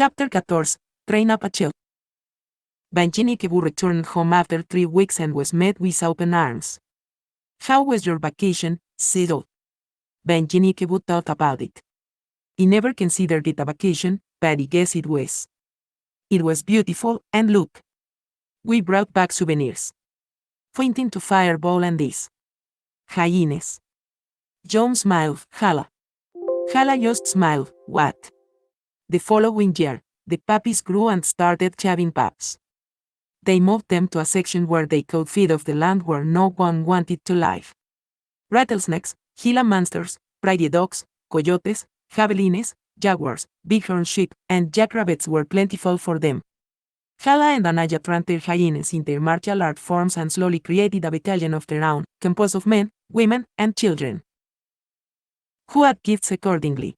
Chapter 14. Train up a child. Benjini Kebu returned home after 3 weeks and was met with open arms. How was your vacation, Cyril? Benjini Kebu thought about it. He never considered it a vacation, but he guessed it was. It was beautiful, and look. We brought back souvenirs. Pointing to Fireball and this. Hyenas. John smiled. Hala just smiled. What? The following year, the puppies grew and started having pups. They moved them to a section where they could feed off the land where no one wanted to live. Rattlesnakes, Gila monsters, prairie dogs, coyotes, javelines, jaguars, bighorn sheep, and jackrabbits were plentiful for them. Hala and Anaya trained their hyenas in their martial art forms and slowly created a battalion of their own, composed of men, women, and children, who had gifts accordingly.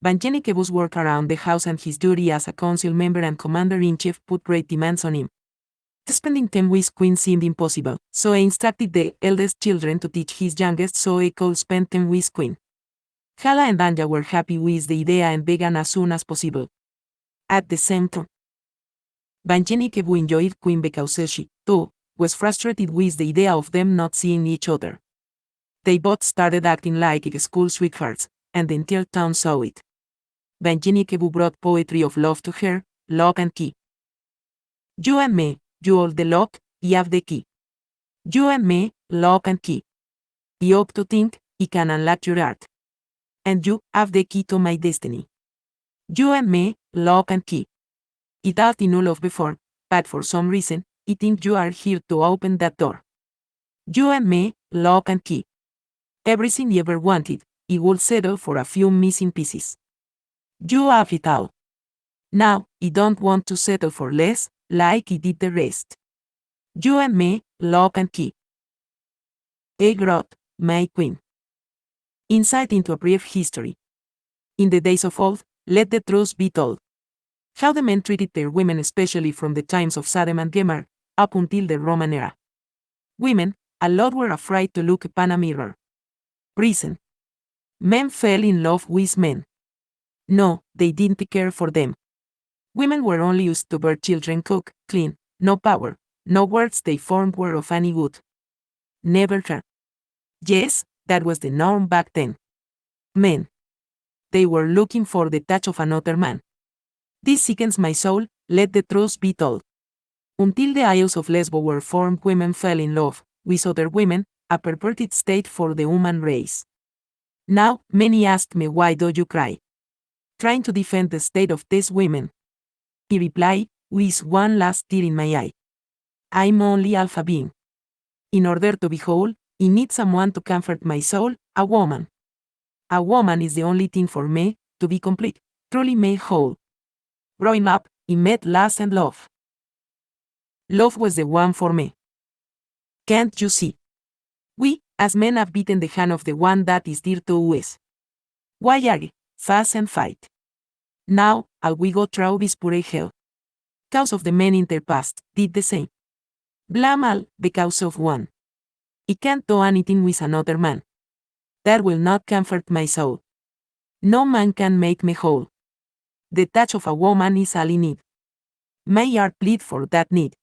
Benjini Kebu's work around the house and his duty as a council member and commander-in-chief put great demands on him. Spending time with Queen seemed impossible, so he instructed the eldest children to teach his youngest so he could spend time with Queen. Hala and Anya were happy with the idea and began as soon as possible. At the same time, Benjini Kebu enjoyed Queen because she, too, was frustrated with the idea of them not seeing each other. They both started acting like school sweethearts, and the entire town saw it. Benjini Kebu brought poetry of love to her, lock and key. You and me, you hold the lock, I have the key. You and me, lock and key. I hope to think, I can unlock your heart. And you have the key to my destiny. You and me, lock and key. I thought I knew love before, but for some reason, I think you are here to open that door. You and me, lock and key. Everything I ever wanted, I would settle for a few missing pieces. You have it all. Now, I don't want to settle for less, like I did the rest. You and me, lock and key. Egg wrote, my queen. Insight into a brief history. In the days of old, let the truth be told. How the men treated their women, especially from the times of Sodom and Gomorrah, up until the Roman era. Women, a lot were afraid to look upon a mirror. Reason. Men fell in love with men. No, they didn't care for them. Women were only used to bear children, cook, clean, no power, no words they formed were of any good. Never her. Yes, that was the norm back then. Men. They were looking for the touch of another man. This sickens my soul, let the truth be told. Until the Isles of Lesbos were formed, women fell in love with other women, a perverted state for the human race. Now, many ask me, why do you cry? Trying to defend the state of these women. I reply, with one last tear in my eye. I'm only alpha being. In order to be whole, I need someone to comfort my soul, a woman. A woman is the only thing for me to be complete, truly made whole. Growing up, I met lust and love. Love was the one for me. Can't you see? We, as men, have beaten the hand of the one that is dear to us. Why argue, fuss and fight? Now, all we go through this pure hell. Cause of the men in their past did the same. Blame all because of one. I can't do anything with another man. That will not comfort my soul. No man can make me whole. The touch of a woman is all I need. My heart plead for that need.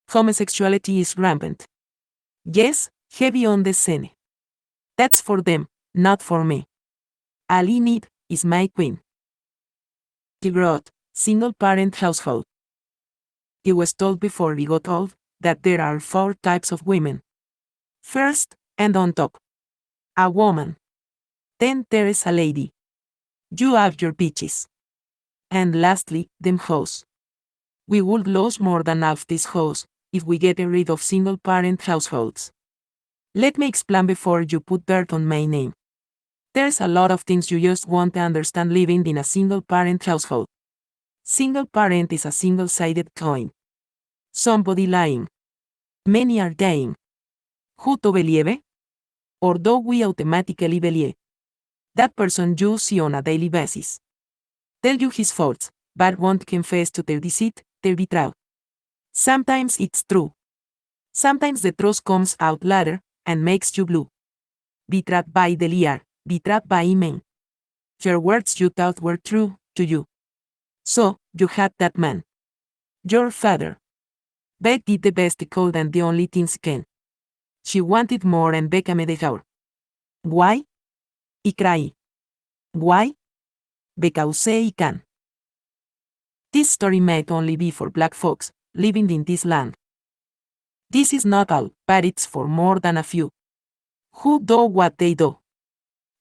Homosexuality is rampant. Yes, heavy on the scene. That's for them, not for me. All I need is my queen. He wrote, single-parent household. He was told before he got old that there are 4 types of women. First, and on top, a woman. Then there is a lady. You have your bitches. And lastly, them hoes. We would lose more than half this hoes if we get rid of single-parent households. Let me explain before you put dirt on my name. There's a lot of things you just won't understand living in a single-parent household. Single-parent is a single-sided coin. Somebody lying. Many are dying. Who to believe? Or do we automatically believe? That person you see on a daily basis. Tell you his faults, but won't confess to their deceit, their betrayal. Sometimes it's true. Sometimes the truth comes out later, and makes you blue. Betrayed by the liar, betrayed by men. Her words you thought were true, to you. So, you had that man. Your father. Beck did the best he could and the only things can. She wanted more and Becca me dejó. Why? I cry. Why? Because I can. This story might only be for black folks living in this land. This is not all, but it's for more than a few. Who do what they do.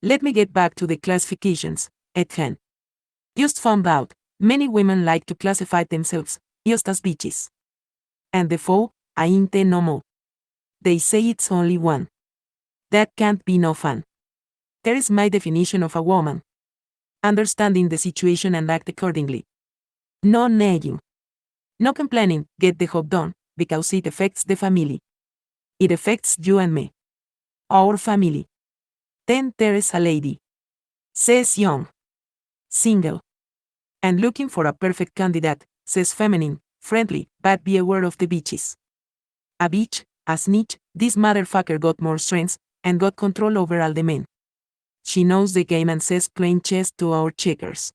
Let me get back to the classifications at hand. Just found out, many women like to classify themselves just as bitches. And the foe, ain't no more. They say it's only one. That can't be no fun. There is my definition of a woman. Understanding the situation and act accordingly. No nagging. No complaining, get the job done, because it affects the family. It affects you and me. Our family. Then there's a lady. Says young. Single. And looking for a perfect candidate, says feminine, friendly, but be aware of the bitches. A bitch, a snitch, this motherfucker got more strengths, and got control over all the men. She knows the game and says plain chess to our checkers.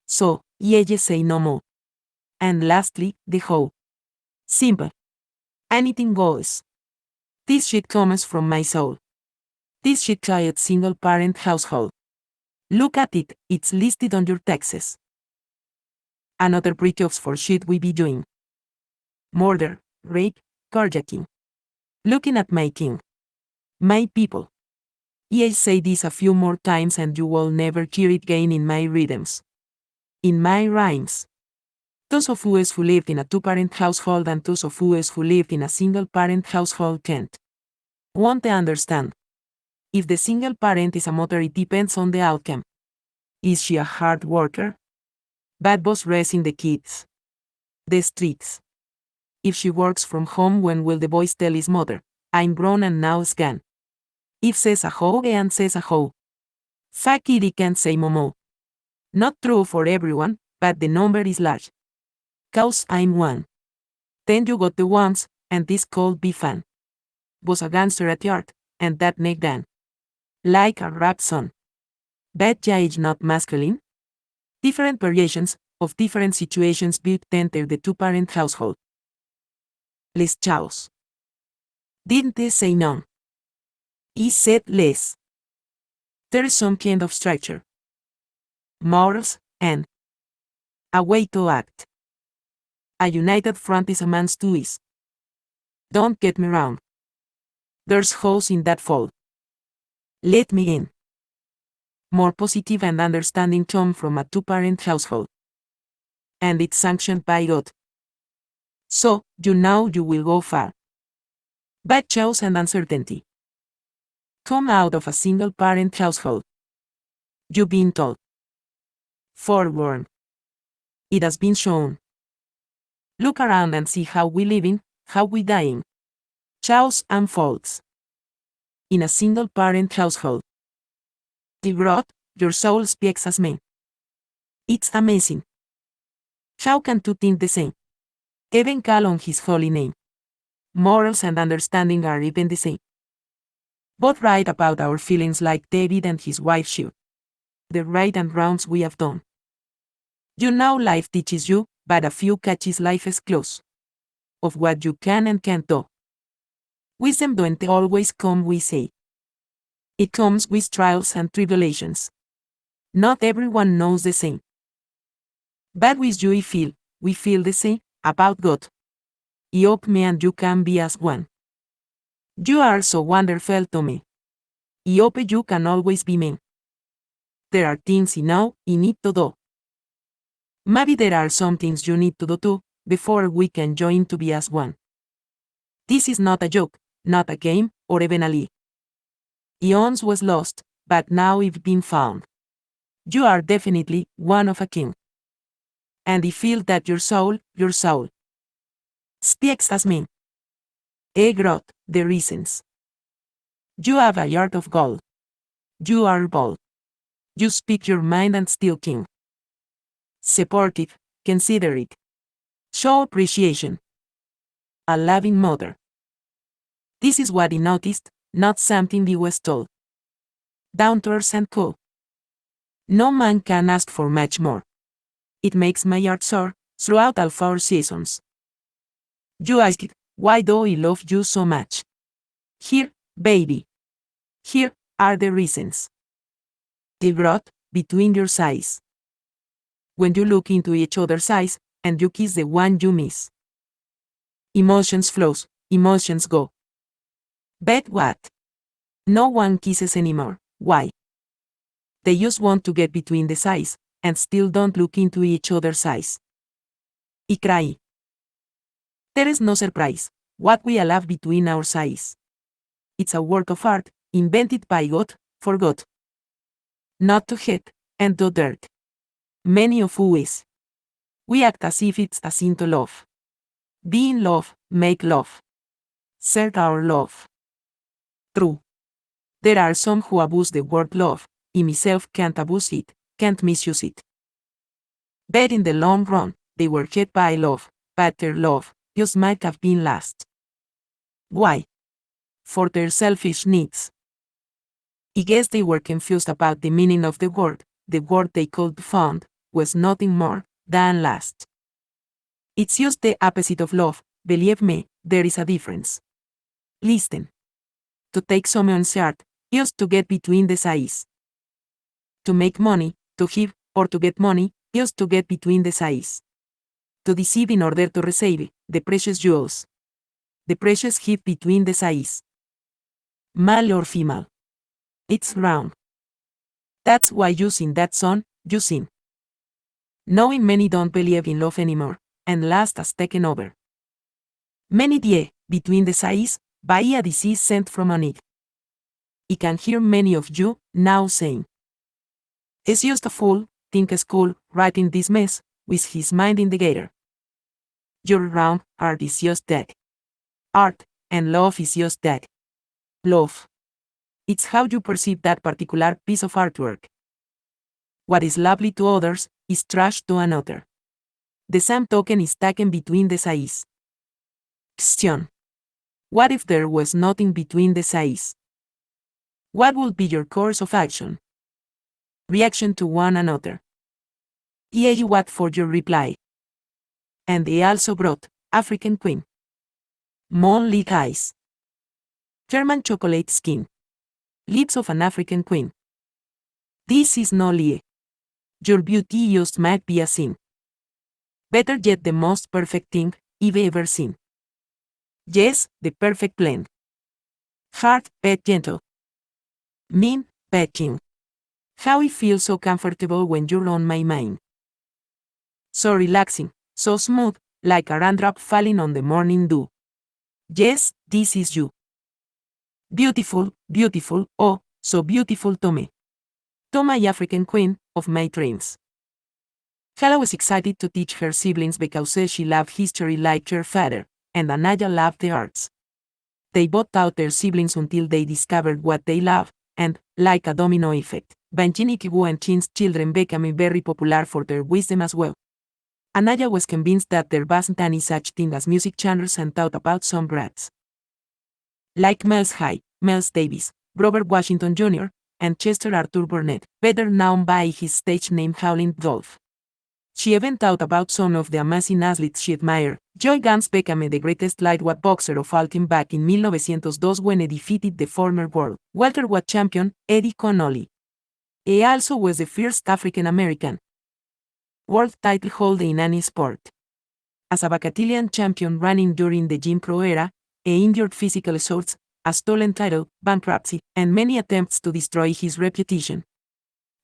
So, ella say no more. And lastly, the hoe. Simple. Anything goes. This shit comes from my soul. This shit client single parent household. Look at it, it's listed on your taxes. Another pre-jobs for shit we be doing. Murder, rape, carjacking. Looking at my king. My people. I say this a few more times and you will never hear it again in my rhythms. In my rhymes. Those of us who lived in a two-parent household and those of us who lived in a single-parent household can't. Won't understand. If the single parent is a mother, it depends on the outcome. Is she a hard worker? Bad boss raising the kids. The streets. If she works from home, when will the boys tell his mother, I'm grown and now it's gone? If says a hoe and says a hoe. Fuck it, he can't say momo. Not true for everyone, but the number is large. Cause I'm one. Then you got the ones, and this could be fun. Was a gangster at yard, and that neck down. Like a rap song. But ya age not masculine? Different variations of different situations built enter the two-parent household. Les chaos. Didn't they say none? He said less. There is some kind of structure. Morals, and a way to act. A united front is a man's twist. Don't get me wrong. There's holes in that fold. Let me in. More positive and understanding come from a two-parent household. And it's sanctioned by God. So, you know you will go far. Bad chaos and uncertainty. Come out of a single-parent household. You've been told. Forewarned. It has been shown. Look around and see how we living, how we dying. Chaos unfolds. In a single-parent household. The growth, your soul speaks as men. It's amazing. How can two think the same? Even call on his holy name. Morals and understanding are even the same. Both write about our feelings like David and his wife should. The right and wrongs we have done. You know life teaches you, but a few catches life is close. Of what you can and can't do. Wisdom don't always come, we say. It comes with trials and tribulations. Not everyone knows the same. But with you we feel the same, about God. I hope me and you can be as one. You are so wonderful to me. I hope you can always be me. There are things I know I need to do. Maybe there are some things you need to do too, before we can join to be as one. This is not a joke, not a game, or even a league. I once was lost, but now I've been found. You are definitely one of a king. And I feel that your soul, speaks as me. Grot, the reasons. You have a heart of gold. You are bold. You speak your mind and still king. Supportive, considerate. Show appreciation. A loving mother. This is what I noticed, not something I was told. Down to earth and cool. No man can ask for much more. It makes my heart soar, throughout all 4 seasons. You asked, why do I love you so much? Here, baby. Here are the reasons. The growth between your eyes. When you look into each other's eyes, and you kiss the one you miss. Emotions flows, emotions go. Bet what? No one kisses anymore. Why? They just want to get between the eyes, and still don't look into each other's eyes. I cry. There is no surprise, what we all have between our eyes. It's a work of art, invented by God, for God. Not to hate, and to dirt. Many of us. We act as if it's a sin to love. Be in love, make love. Share our love. True. There are some who abuse the word love. I myself can't abuse it, can't misuse it. But in the long run, they were hit by love, but their love just might have been lost. Why? For their selfish needs. I guess they were confused about the meaning of the word they called fond, was nothing more than lust. It's just the opposite of love, believe me, there is a difference. Listen. To take someone's heart, just to get between the eyes. To make money, to give, or to get money, just to get between the eyes. To deceive in order to receive the precious jewels. The precious gift between the eyes. Male or female. It's wrong. That's why you sing that song, you sing. Knowing many don't believe in love anymore, and lust has taken over. Many die, between the eyes, by a disease sent from on it. I can hear many of you now saying, "It's just a fool, think school, writing this mess, with his mind in the gutter." You're wrong, art is just that. Art, and love is just that. Love. It's how you perceive that particular piece of artwork. What is lovely to others, is trash to another. The same token is taken between the eyes. Question. What if there was nothing between the eyes? What would be your course of action? Reaction to one another. Yea, what for your reply? And they also brought, African queen. Moonlit eyes. German chocolate skin. Lips of an African queen. This is no lie. Your beauty just might be a sin. Better yet, the most perfect thing I've ever seen. Yes, the perfect blend. Hard, but gentle. Mean, but king. How I feel so comfortable when you're on my mind. So relaxing, so smooth, like a raindrop falling on the morning dew. Yes, this is you. Beautiful, beautiful, oh, so beautiful to me. To my African queen, of my dreams. Hala was excited to teach her siblings because she loved history like her father, and Anaya loved the arts. They both taught their siblings until they discovered what they loved, and, like a domino effect, Banjini Kibu and Chin's children became very popular for their wisdom as well. Anaya was convinced that there wasn't any such thing as music channels and thought about some brats. Like Miles High, Miles Davis, Robert Washington Jr., and Chester Arthur Burnett, better known by his stage name Howlin' Wolf. She even thought about some of the amazing athletes she admired. Joy Gans became the greatest lightweight boxer of all time back in 1902 when he defeated the former world welterweight champion, Eddie Connolly. He also was the first African American world title holder in any sport. As a Bacchanalian champion running during the Jim Crow era, he endured physical assaults, a stolen title, bankruptcy, and many attempts to destroy his reputation.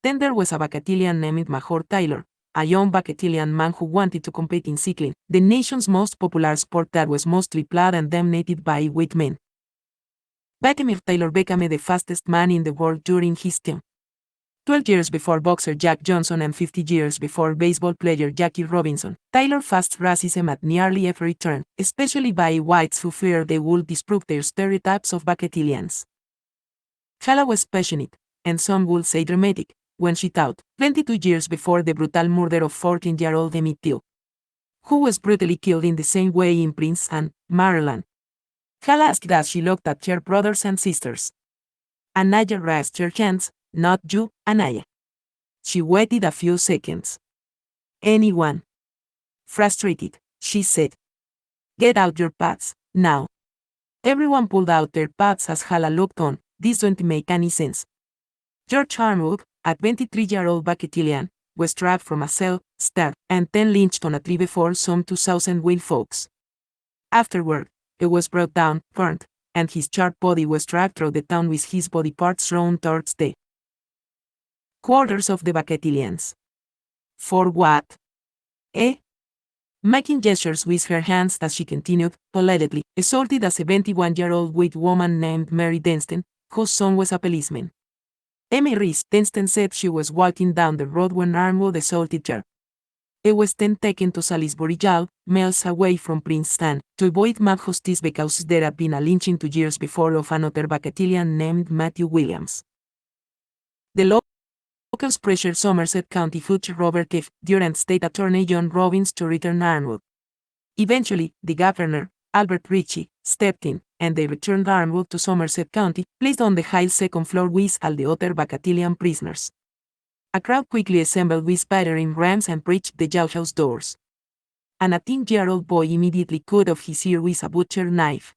Then there was a Bacchanalian named Major Taylor, a young Bacchanalian man who wanted to compete in cycling, the nation's most popular sport that was mostly plowed and dominated by white men. Vladimir Taylor became the fastest man in the world during his time. 12 years before boxer Jack Johnson and 50 years before baseball player Jackie Robinson, Taylor faced racism at nearly every turn, especially by whites who feared they would disprove their stereotypes of Bacchanalians. Hala was passionate, and some would say dramatic, when she taught, 22 years before the brutal murder of 14-year-old Emmett Till, who was brutally killed in the same way in Prince Anne, Maryland. Hala asked as she looked at her brothers and sisters. Anaya raised her hands. Not you, Anaya. She waited a few seconds. anyone. Frustrated, she said. Get out your pads, now. Everyone pulled out their pads as Hala looked on. This don't make any sense. George Armwood, a 23-year-old Bucketilian, was trapped from a cell, stabbed, and then lynched on a tree before some 2,000 wild folks. Afterward, he was brought down, burned, and his charred body was dragged through the town with his body parts thrown towards the quarters of the Bucketilians. For what? Eh? Making gestures with her hands as she continued, politely, assaulted a 71-year-old white woman named Mary Densten, whose son was a policeman. Amy Reese Densten said she was walking down the road when Armwood assaulted her. He was then taken to Salisbury Jail, miles away from Princeton, to avoid mob justice because there had been a lynching 2 years before of another Bucketilian named Matthew Williams. The locals pressured Somerset County Judge Robert F. Durant State Attorney John Robbins to return Armwood. Eventually, the governor, Albert Ritchie, stepped in, and they returned Armwood to Somerset County, placed on the high second floor with all the other Bucketilian prisoners. A crowd quickly assembled with battering rams and breached the jailhouse doors. An 18-year-old boy immediately cut off his ear with a butcher knife.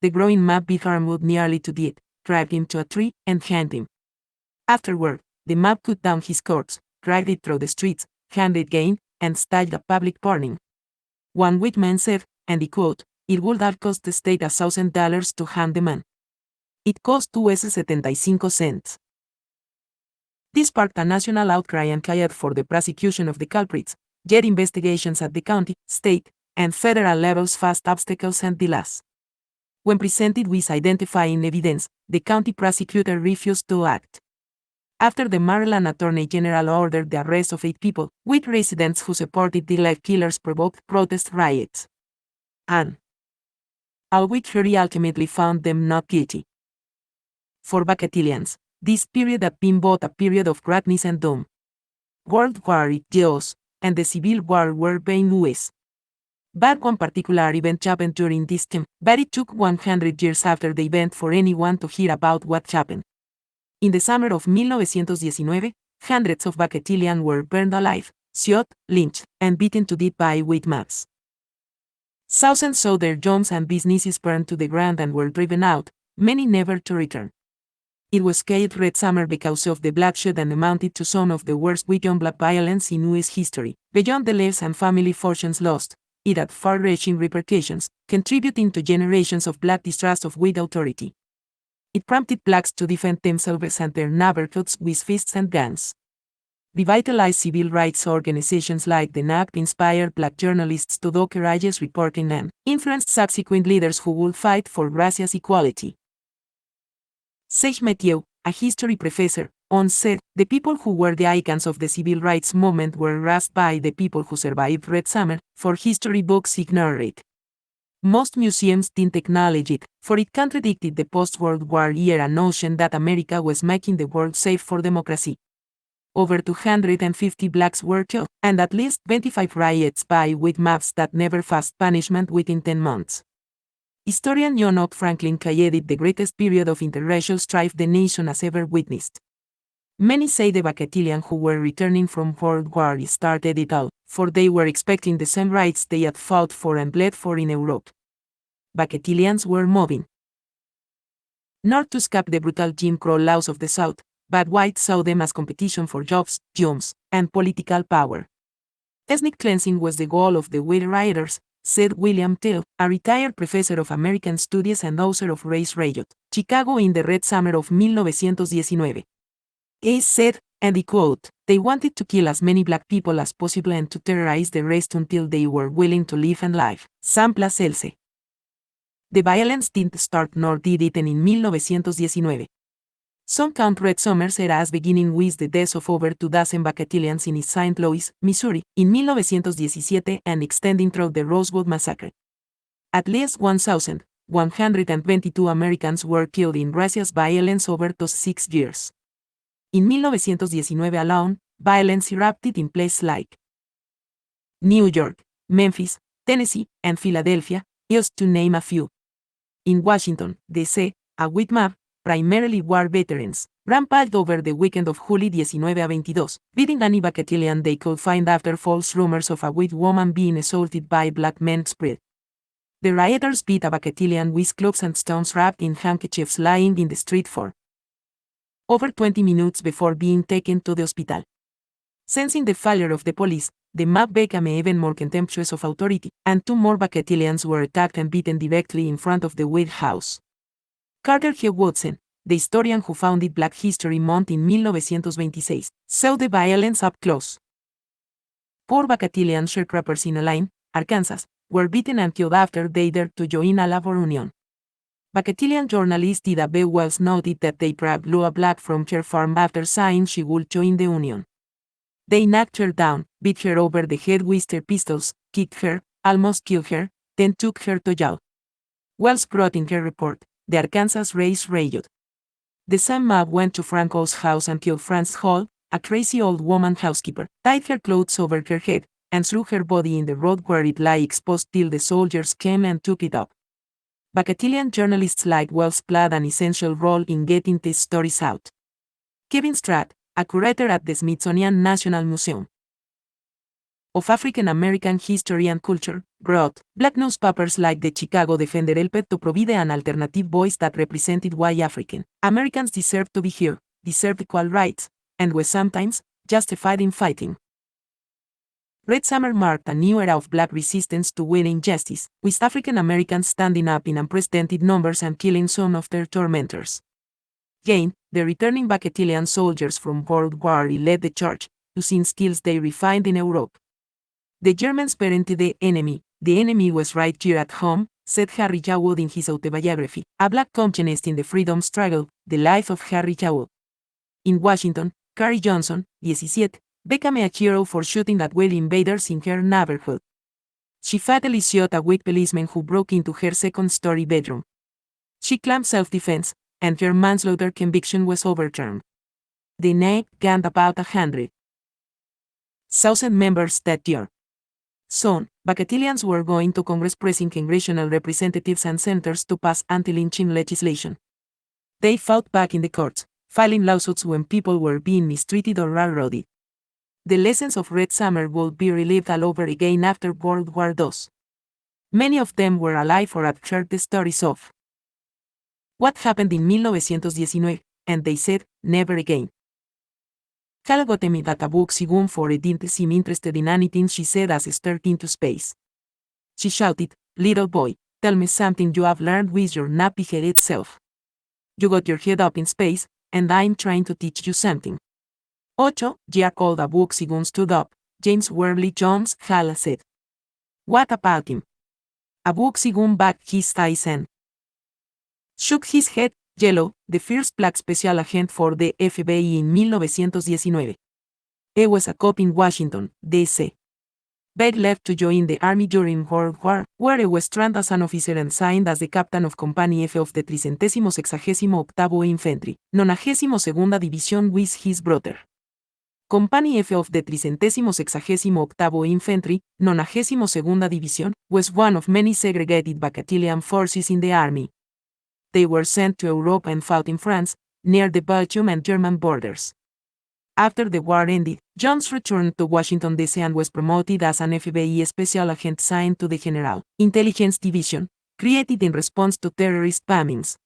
The growing mob beat Armwood nearly to death, dragged him to a tree, and hanged him. Afterward, the mob cut down his corpse, dragged it through the streets, hanged it again, and staged a public burning. One white man said, and he quote, "It would have cost the state $1,000 to hang the man. It cost $75 cents." This sparked a national outcry and called for the prosecution of the culprits, yet investigations at the county, state, and federal levels faced obstacles and delays. When presented with identifying evidence, the county prosecutor refused to act. After the Maryland Attorney General ordered the arrest of 8 people, white residents who supported the live killers provoked protest riots. And albeit jury ultimately found them not guilty. For Bucketilians, this period had been both a period of greatness and doom. World War II and the Civil War were painless. But one particular event happened during this time, but it took 100 years after the event for anyone to hear about what happened. In the summer of 1919, hundreds of Bucketilians were burned alive, shot, lynched, and beaten to death by white mobs. Thousands saw their homes and businesses burned to the ground and were driven out, many never to return. It was called Red Summer because of the bloodshed and amounted to some of the worst weekend black violence in U.S. history. Beyond the lives and family fortunes lost, it had far-reaching repercussions, contributing to generations of black distrust of white authority. It prompted blacks to defend themselves and their neighborhoods with fists and guns. Revitalized civil rights organizations like the NAACP inspired black journalists to do courageous reporting and influenced subsequent leaders who would fight for racial equality. Sage Matthew, a history professor, once said, "The people who were the icons of the civil rights movement were raised by the people who survived Red Summer, for history books ignore it. Most museums didn't acknowledge it, for it contradicted the post-World War era notion that America was making the world safe for democracy." Over 250 blacks were killed, and at least 25 riots by white mobs that never faced punishment within 10 months. Historian John Oak Franklin called it the greatest period of interracial strife the nation has ever witnessed. Many say the Bucketilians who were returning from World War started it all, for they were expecting the same rights they had fought for and bled for in Europe. Bucketilians were moving north to escape the brutal Jim Crow laws of the South, but whites saw them as competition for jobs, homes, and political power. Ethnic cleansing was the goal of the white rioters, said William Tell, a retired professor of American Studies and author of Race Riot, Chicago in the Red Summer of 1919. He said, and I quote, "They wanted to kill as many black people as possible and to terrorize the rest until they were willing to live and live." Samplas Else. The violence didn't start nor did it end in 1919. Some count Red Summer's era as beginning with the deaths of over 2 dozen Bucketilians in East St. Louis, Missouri, in 1917 and extending through the Rosewood Massacre. At least 1,122 Americans were killed in racial violence over those 6 years. In 1919 alone, violence erupted in places like New York, Memphis, Tennessee, and Philadelphia, just to name a few. In Washington, D.C., a white mob, primarily war veterans, rampaged over the weekend of July 19-22, beating any battalion they could find after false rumors of a white woman being assaulted by black men spread. The rioters beat a battalion with clubs and stones wrapped in handkerchiefs lying in the street for over 20 minutes before being taken to the hospital. Sensing the failure of the police, the mob became even more contemptuous of authority, and 2 more battalions were attacked and beaten directly in front of the White House. Carter G. Woodson, the historian who founded Black History Month in 1926, saw the violence up close. 4 battalion sharecroppers in Align, Arkansas, were beaten and killed after they dared to join a labor union. Battalion journalist Ida B. Wells noted that they grabbed Lua Black from her farm after saying she would join the union. They knocked her down, beat her over the head with their pistols, kicked her, almost killed her, then took her to jail. Wells brought in her report, the Arkansas Race Riot. The same mob went to Franco's house and killed Frances Hall, a crazy old woman housekeeper, tied her clothes over her head, and threw her body in the road where it lay exposed till the soldiers came and took it up. Battalion journalists like Wells played an essential role in getting these stories out. Kevin Stratt, a curator at the Smithsonian National Museum of African American History and Culture, wrote, Black newspapers like the Chicago Defender helped to provide an alternative voice that represented why African Americans deserved to be here, deserved equal rights, and were sometimes justified in fighting. Red Summer marked a new era of Black resistance to white injustice, with African Americans standing up in unprecedented numbers and killing some of their tormentors. Again, the returning battalion soldiers from World War I led the charge, using skills they refined in Europe. The Germans parented the enemy was right here at home, said Harry Jawood in his autobiography, A Black Communist in the Freedom Struggle, The Life of Harry Jawood. In Washington, Carrie Johnson, 17, became a hero for shooting at white invaders in her neighborhood. She fatally shot a white policeman who broke into her second-story bedroom. She claimed self-defense, and her manslaughter conviction was overturned. The Navy gained about 100,000 members that year. Soon, battalions were going to Congress pressing congressional representatives and senators to pass anti-lynching legislation. They fought back in the courts, filing lawsuits when people were being mistreated or railroaded. The lessons of Red Summer would be relived all over again after World War II. Many of them were alive or had heard the stories of what happened in 1919, and they said, never again. Hal got me that a book sigun for it didn't seem interested in anything she said as stared into space. She shouted, little boy, tell me something you have learned with your nappy-headed self. You got your head up in space, and I'm trying to teach you something. 8. Yeah, called a book sigun stood up, James Worley Jones, Hal said. What about him? A book sigun backed his eyes and shook his head. Yellow, the first black special agent for the FBI in 1919. He was a cop in Washington, D.C. Beck left to join the Army during World War, where he was trained as an officer and signed as the captain of Company F of the 368th Infantry, 92ª Division with his brother. Company F of the 368th Infantry, 92ª Division, was one of many segregated battalion forces in the Army. They were sent to Europe and fought in France, near the Belgium and German borders. After the war ended, Jones returned to Washington, D.C. and was promoted as an FBI special agent assigned to the General Intelligence Division, created in response to terrorist bombings.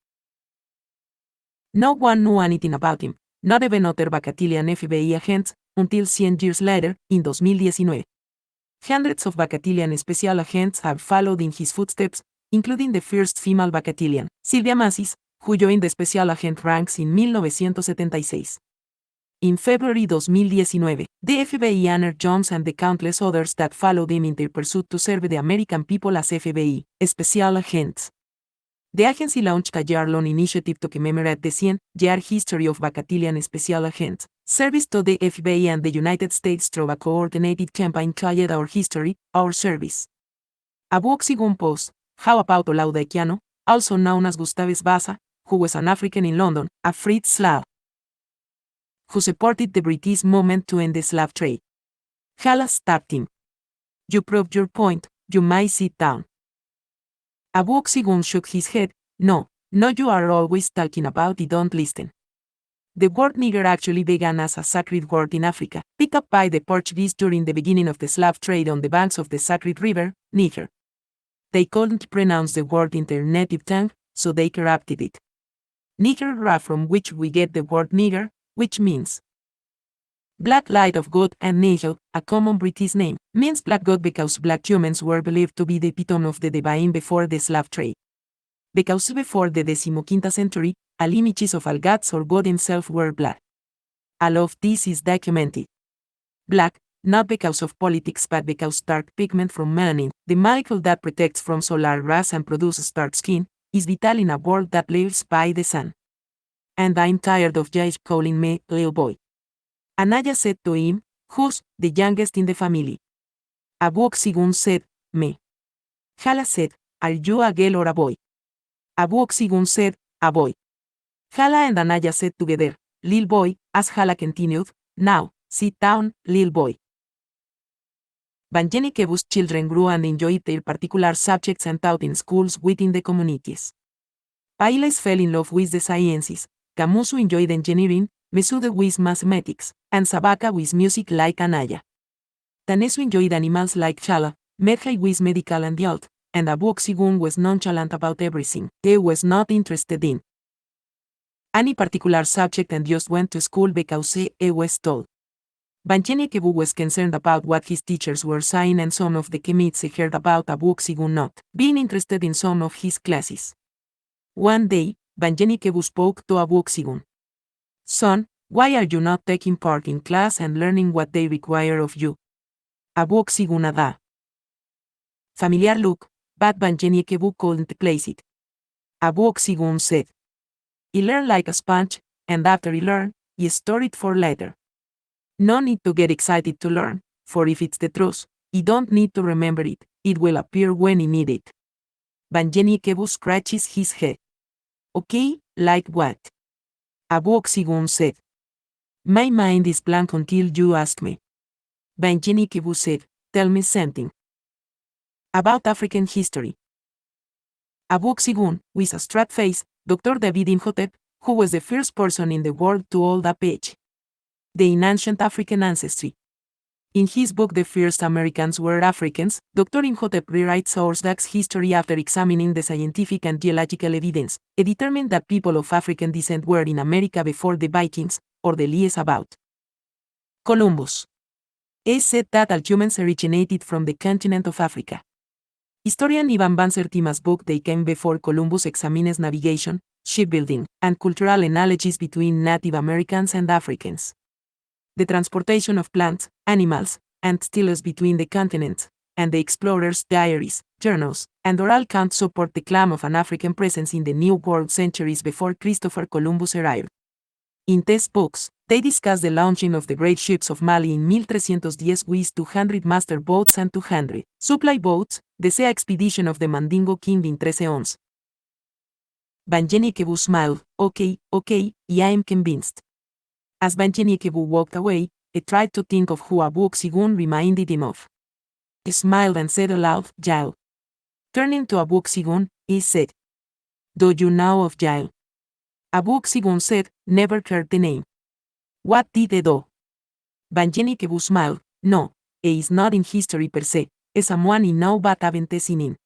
No one knew anything about him, not even other battalion FBI agents, until 10 years later, in 2019. Hundreds of battalion special agents have followed in his footsteps, including the first female battalion, Sylvia Massis, who joined the special agent ranks in 1976. In February 2019, the FBI honored Jones and the countless others that followed him in their pursuit to serve the American people as FBI special agents. The agency launched a year-long initiative to commemorate the 10-year history of battalion special agents, service to the FBI and the United States through a coordinated campaign called Our History, Our Service. A book sigun post, How About Olaudah, also known as Gustavus Vasa, who was an African in London, a freed slave, who supported the British movement to end the slave trade. Hal stabbed him. You proved your point, you may sit down. A book sigun shook his head, no, No, you are always talking about it, don't listen. The word nigger actually began as a sacred word in Africa, picked up by the Portuguese during the beginning of the slave trade on the banks of the sacred river, Niger. They couldn't pronounce the word in their native tongue, so they corrupted it. Niger, from which we get the word nigger, which means black light of God, and Nigel, a common British name, means black God because black humans were believed to be the epitome of the divine before the slave trade. Because before the 15th century, all images of all gods or God himself were black. All of this is documented. Black, not because of politics but because dark pigment from melanin, the molecule that protects from solar rays and produces dark skin, is vital in a world that lives by the sun. And I'm tired of just calling me little boy. Anaya said to him, who's the youngest in the family. Abu Oxygun said, me. Hala said, are you a girl or a boy? Abu Oxygun said, a boy. Hala and Anaya said together, lil boy, as Hala continued, now, sit down, lil boy. Banjeni Kebu's children grew and enjoyed their particular subjects and taught in schools within the communities. Pailes fell in love with the sciences, Kamusu enjoyed engineering, Mesude with mathematics, and Sabaka with music like Anaya. Tanesu enjoyed animals like Chala, Medhai with medical and yacht, and Abu Oxygun was nonchalant about everything he was not interested in. Any particular subject and just went to school because he was told. Banjeni Kebu was concerned about what his teachers were saying and some of the chemists he heard about Abu Oxygun not being interested in some of his classes. One day, Banjeni Kebu spoke to Abu Oxygun. Son, why are you not taking part in class and learning what they require of you? Abu Oxygun ada. Familiar look, but Banjeni Kebu couldn't place it. Abu Oxygun said. He learned like a sponge, and after he learned, he stored it for later. No need to get excited to learn, for if it's the truth, he don't need to remember it, it will appear when he need it. Banjeni Kebu scratches his head. Okay, like what? Abu Oxygun said. My mind is blank until you ask me. Banjeni Kebu said, tell me something. About African history. Abu Oxygun, with a straight face, Dr. David Imhotep, who was the first person in the world to hold a page. In ancient African ancestry. In his book The First Americans Were Africans, Dr. Imhotep rewrites Orthodox history after examining the scientific and geological evidence. He determined that people of African descent were in America before the Vikings, or the lies about Columbus. He said that all humans originated from the continent of Africa. Historian Ivan Van Sertima's book They Came Before Columbus examines navigation, shipbuilding, and cultural analogies between Native Americans and Africans. The transportation of plants, animals, and steelers between the continents, and the explorers' diaries, journals, and oral accounts support the claim of an African presence in the New World centuries before Christopher Columbus arrived. In these books, they discuss the launching of the great ships of Mali in 1310 with 200 master boats and 200 supply boats, the sea expedition of the Mandingo King in 1311. Banjeni Kebu smiled, okay, I am convinced. As Banjeni Kebu walked away, he tried to think of who Abu Oxygun reminded him of. He smiled and said aloud, Jael. Turning to Abu Oxygun, he said, do you know of Jael? Abu Oxygun said, never heard the name. What did he do? Banjeni Kebu smiled, no, he is not in history per se, he's someone I know but haven't seen him.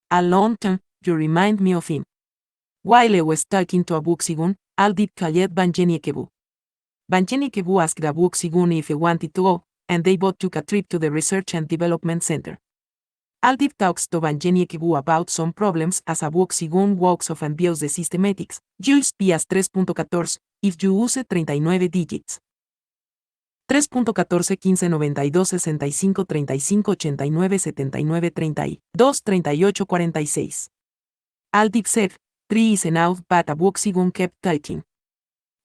A long time, you remind me of him. While he was talking to Abu Oxygun, Aldip called Banjeni Kebu. Banjeni Kebu asked Abu Oxygun if he wanted to go, and they both took a trip to the Research and Development Center. Aldip talks to Banjeni Kebu about some problems as Abu Oxygun walks off and views the systematics, used as 3.14, if you use 39 digits. 3.14 15 92 65 35 89 79 32 38 46. Aldip said, 3 is enough but Abu Oxygun kept talking.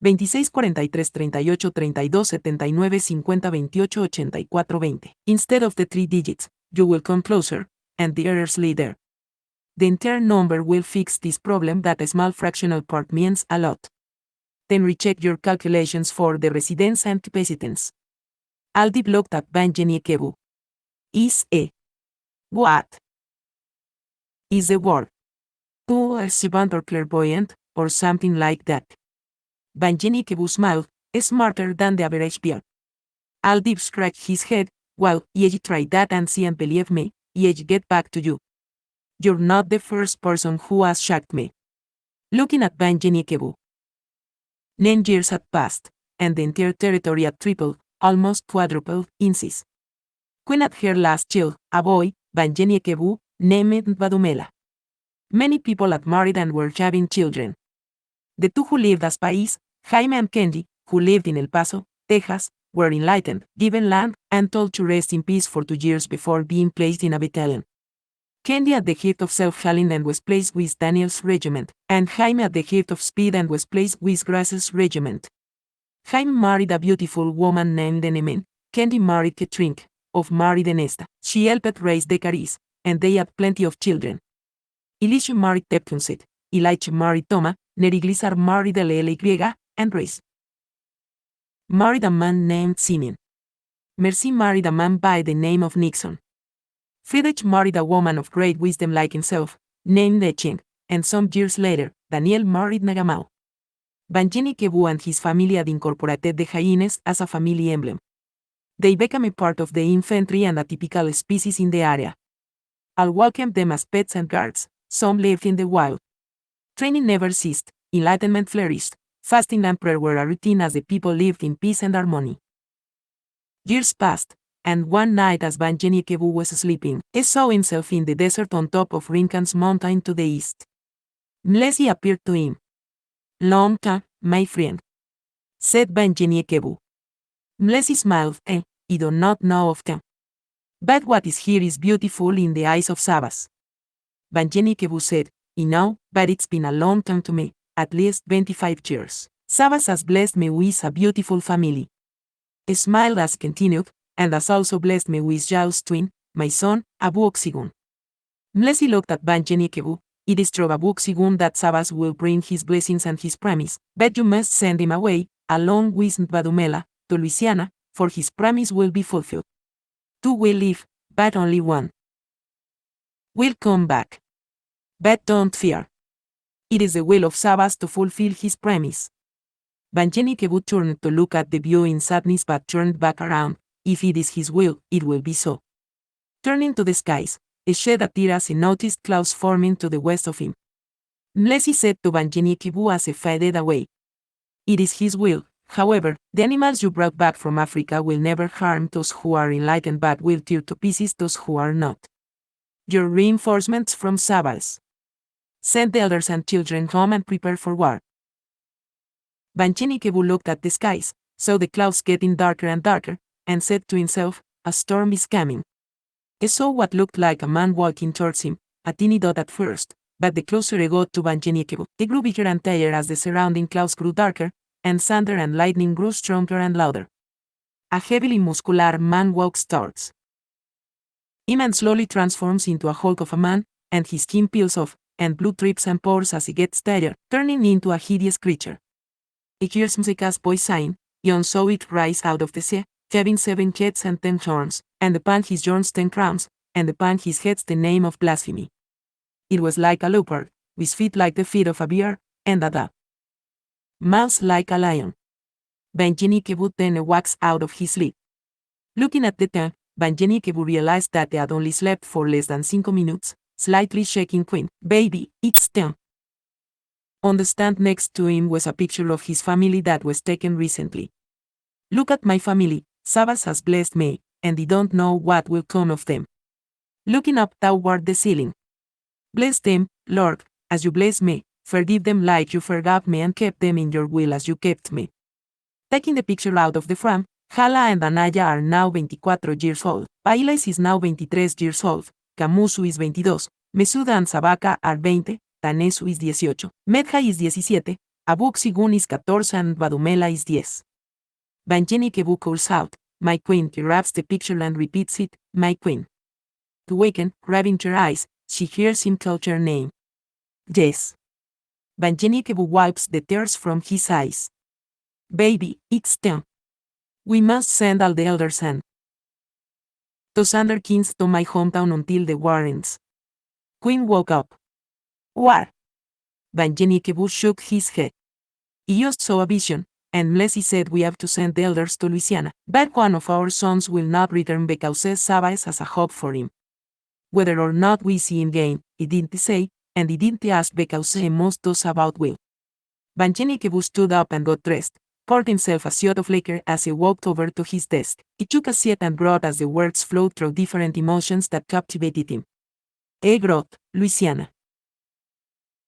26 43 38 32 79 50 28 84 20. Instead of the 3 digits, you will come closer, and the errors lay there. The entire number will fix this problem that a small fractional part means a lot. Then recheck your calculations for the residence and capacitance. Aldip looked at Banjeni Kebu. Is a. What? Is the word. "Oh, a savant or clairvoyant, or something like that." Benjini Kebu smiled, smarter than the average bear. Aldib scratched his head. "Well, ye try that and see and believe me, ye get back to you. You're not the first person who has shocked me." Looking at Benjini Kebu. 9 years had passed, and the entire territory had tripled, almost quadrupled, in size. When at her last child, a boy, Benjini Kebu, named Badumela. Many people had married and were having children. The two who lived as pais, Jaime and Kendi, who lived in El Paso, Texas, were enlightened, given land, and told to rest in peace for 2 years before being placed in a battalion. Kendi at the height of self-healing and was placed with Daniel's regiment, and Jaime at the height of speed and was placed with Grace's regiment. Jaime married a beautiful woman named Enemen. Kendi married Ketrin, of married Enesta. She helped raise the Caris, and they had plenty of children. Elisha married Teptunset, Elisha married Toma, Neriglisar married Ly, and Reis married a man named Simeon. Mercy married a man by the name of Nixon. Friedrich married a woman of great wisdom like himself, named Echeng, and some years later, Daniel married Nagamao. Benjini Kebu and his family had incorporated the hyenas as a family emblem. They became a part of the infantry and a typical species in the area. All welcomed them as pets and guards. Some lived in the wild. Training never ceased, enlightenment flourished, fasting and prayer were a routine as the people lived in peace and harmony. Years passed, and one night as Benjini Kebu was sleeping, he saw himself in the desert on top of Rincan's mountain to the east. Mlesi appeared to him. "Long time, my friend," said Benjini Kebu. Mlesi smiled, "I do not know of them. But what is here is beautiful in the eyes of Sabas." Benjini Kebu said, "I know, but it's been a long time to me, at least 25 years. Sabas has blessed me with a beautiful family." He smiled as continued, "and has also blessed me with Yao's twin, my son, Abu Oksigun." Mlesi looked at Benjini Kebu. "It is true, Abu Oksigun, that Sabas will bring his blessings and his promise, but you must send him away, along with Badumela, to Louisiana, for his promise will be fulfilled. 2 will live, but only 1 will come back. But don't fear. It is the will of Sabas to fulfill his promise." Benjini Kebu turned to look at the view in sadness but turned back around. "If it is his will, it will be so." Turning to the skies, he shed a tear as he noticed clouds forming to the west of him. Mlesi said to Benjini Kebu as he faded away, "It is his will, however, the animals you brought back from Africa will never harm those who are enlightened but will tear to pieces those who are not. Your reinforcements from Sabas. Send the elders and children home and prepare for war." Benjini Kebu looked at the skies, saw the clouds getting darker and darker, and said to himself, "A storm is coming." He saw what looked like a man walking towards him, a teeny dot at first, but the closer he got to Benjini Kebu, it grew bigger and taller as the surrounding clouds grew darker, and thunder and lightning grew stronger and louder. A heavily muscular man walks towards him and slowly transforms into a hulk of a man, and his skin peels off, and blood drips and pours as he gets tired, turning into a hideous creature. He hears Mseka's voice saying, "Yon saw it rise out of the sea, having 7 heads and 10 horns, and upon his horns 10 crowns, and upon his heads the name of blasphemy. It was like a leopard, with feet like the feet of a bear, and a mouth like a lion." Benjini Kebu then wakes out of his sleep. Looking at the time, Benjini Kebu realized that they had only slept for less than 5 minutes, slightly shaking Queen, "Baby, it's time." On the stand next to him was a picture of his family that was taken recently. "Look at my family, Sabas has blessed me, and I don't know what will come of them." Looking up toward the ceiling. "Bless them, Lord, as you bless me, forgive them like you forgave me and kept them in your will as you kept me." Taking the picture out of the frame, Hala and Anaya are now 24 years old, Pailas is now 23 years old, Kamusu is 22, Mesuda and Sabaka are 20, Tanesu is 18, Medha is 17, Abu Oksigun is 14 and Badumela is 10. Benjini Kebu calls out, "My queen," he grabs the picture and repeats it, "My queen." To waken, rubbing her eyes, she hears him call her name. "Yes." Benjini Kebu wipes the tears from his eyes. "Baby, it's time. We must send all the elders and those under kings to my hometown until the war ends." Queen woke up. "War?" Benjini Kebu shook his head. He just saw a vision, and Leslie said we have to send the elders to Louisiana. But one of our sons will not return because Sabbath has a hope for him. Whether or not we see him again, he didn't say, and he didn't ask because most does about will. Benjini Kebu stood up and got dressed, poured himself a shot of liquor as he walked over to his desk. He took a seat and wrote as the words flowed through different emotions that captivated him. Wrote, Louisiana.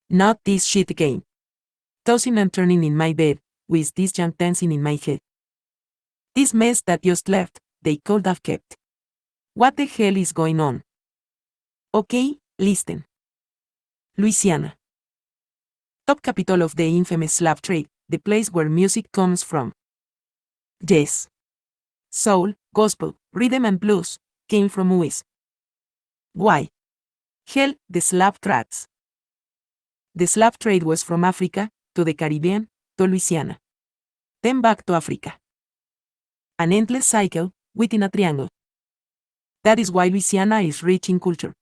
Not this shit again. Tossing and turning in my bed, with this junk dancing in my head. This mess that just left, they could have kept. What the hell is going on? Okay, listen. Louisiana. Top capital of the infamous slave trade, the place where music comes from. Yes. Soul, gospel, rhythm and blues, came from US. Why? Hell, the slave trades. The slave trade was from Africa, to the Caribbean, to Louisiana. Then back to Africa. An endless cycle, within a triangle. That is why Louisiana is rich in culture.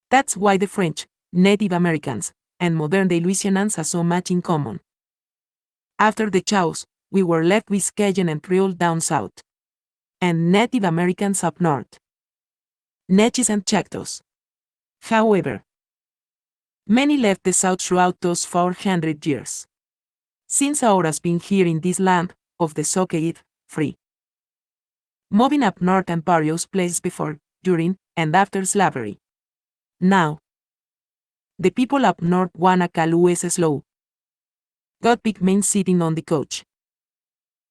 That's why the French, Native Americans, and modern-day Louisianans have so much in common. After the chaos, we were left with Cajun and Creole down south. And Native Americans up north. Natchez and Choctaws. However, many left the south throughout those 400 years. Since Aura's been here in this land, of the so-called free. Moving up north and various places before, during, and after slavery. Now, the people up north wanna call US slow. Got big men sitting on the couch.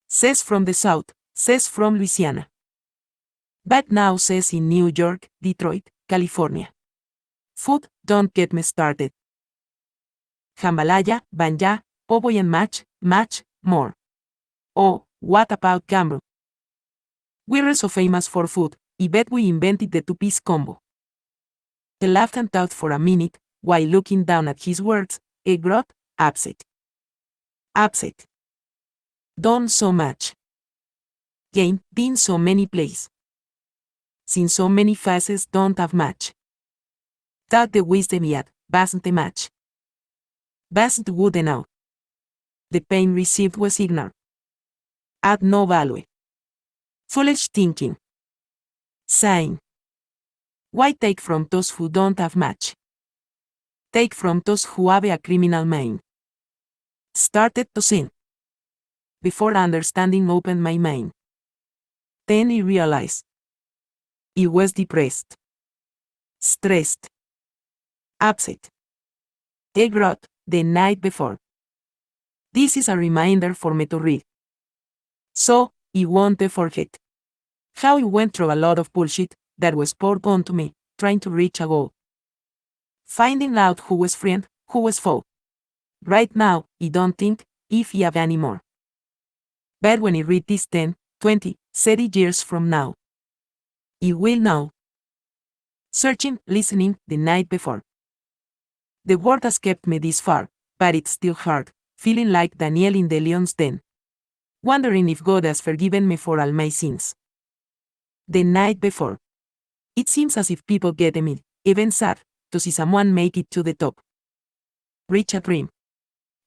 Says from the south, says from Louisiana. But now says in New York, Detroit, California. Food, don't get me started. Jambalaya, banja, po'boy and much more. Oh, what about gumbo? We're so famous for food, I bet we invented the two-piece combo. He laughed and thought for a minute, while looking down at his words, wrote, upset. Upset. Done so much. Game, been so many plays. Since so many faces don't have much. Thought the wisdom yet, wasn't a match. Wasn't good enough. The pain received was ignored. Add no value. Foolish thinking. Saying. Why take from those who don't have much? Take from those who have a criminal mind. Started to sin. Before understanding opened my mind. Then I realized. I was depressed. Stressed. Upset. I wrote, the night before. This is a reminder for me to read. So, I won't forget. How I went through a lot of bullshit that was poured onto me, trying to reach a goal. Finding out who was friend, who was foe. Right now, I don't think, if I have any more. But when I read this 10, 20, 30 years from now, I will know. Searching, listening, the night before. The word has kept me this far, but it's still hard, feeling like Daniel in the lion's den. Wondering if God has forgiven me for all my sins. The night before. It seems as if people get me, even sad, to see someone make it to the top. Reach a dream.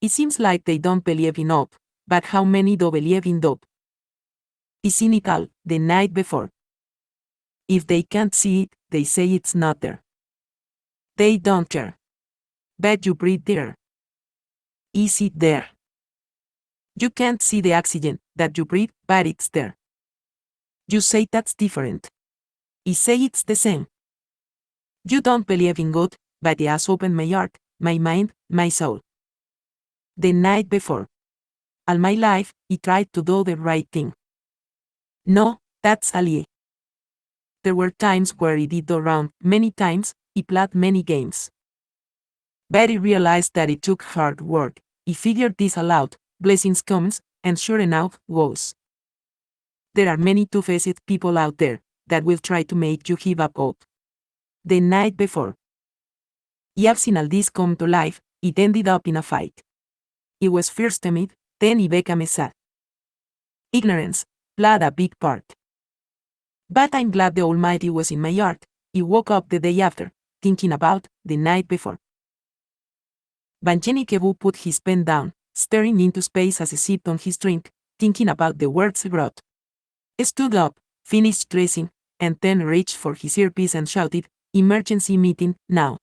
It seems like they don't believe in hope, but how many do believe in dope? Is cynical, the night before. If they can't see it, they say it's not there. They don't care. But you breathe there. Is it there? You can't see the oxygen that you breathe, but it's there. You say that's different. I say it's the same. You don't believe in God, but He has opened my heart, my mind, my soul. The night before. All my life, I tried to do the right thing. No, that's a lie. There were times where I did go wrong, many times, I played many games. But I realized that it took hard work. I figured this aloud, blessings comes, and sure enough, goes. There are many two-faced people out there that will try to make you give up hope. The night before. I have seen all this come to life, it ended up in a fight. It was first timid, then I became sad. Ignorance played a big part. But I'm glad the Almighty was in my heart. I woke up the day after, thinking about the night before. Banjinikebu put his pen down, staring into space as he sipped on his drink, thinking about the words he wrote. Stood up, finished dressing, and then reached for his earpiece and shouted, "Emergency meeting, now."